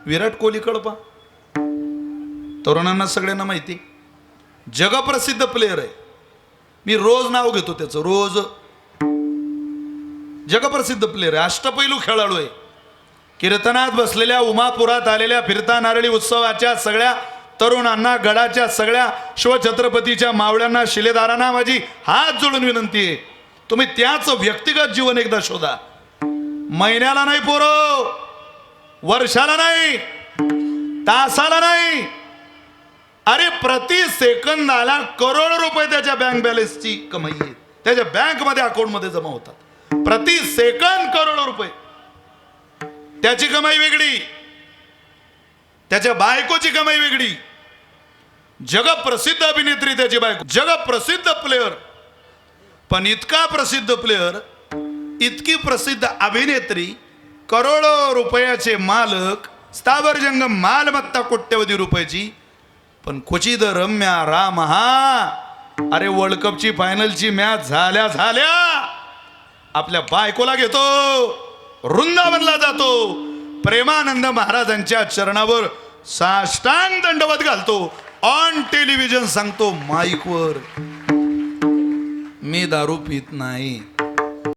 विराट कोहलीकडे पहा, तरुणांना सगळ्यांना माहिती, जगप्रसिद्ध प्लेयर आहे. मी रोज नाव घेतो त्याचं, रोज. जगप्रसिद्ध प्लेयर आहे, अष्टपैलू खेळाडू आहे. कीर्तनात बसलेल्या, उमापुरात आलेल्या, फिरता नारळी उत्सवाच्या सगळ्या तरुणांना, गडाच्या सगळ्या शिवछत्रपतीच्या मावळ्यांना, शिलेदारांना माझी हात जोडून विनंती आहे, तुम्ही त्याच व्यक्तिगत जीवन एकदा शोधा. महिन्याला नाही पोरो, वर्षाला नाही, तासाला नाही, अरे प्रति सेकंदाला करोड रुपये त्याच्या बँक बॅलन्सची कमाई आहे. त्याच्या बँक मध्ये, अकाउंट मध्ये जमा होतात. प्रति सेकंद करोड रुपये. त्याची कमाई वेगळी, त्याच्या बायकोची कमाई वेगळी. जगप्रसिद्ध अभिनेत्री त्याची बायको, जगप्रसिद्ध प्लेयर. पण इतका प्रसिद्ध प्लेयर, इतकी प्रसिद्ध अभिनेत्री, करोडो रुपयाचे मालक, स्थावर जंगम मालमत्ता कोट्यवधी रुपयाची. पण क्वचित रम्या राम हा, अरे वर्ल्ड कपची फायनलची मॅच झाल्या झाल्या आपल्या बायकोला घेतो, वृंदावनला जातो, प्रेमानंद महाराजांच्या चरणावर साष्टांग दंडवत घालतो, ऑन टेलिव्हिजन सांगतो माईकवर, मी दारू पित नाही.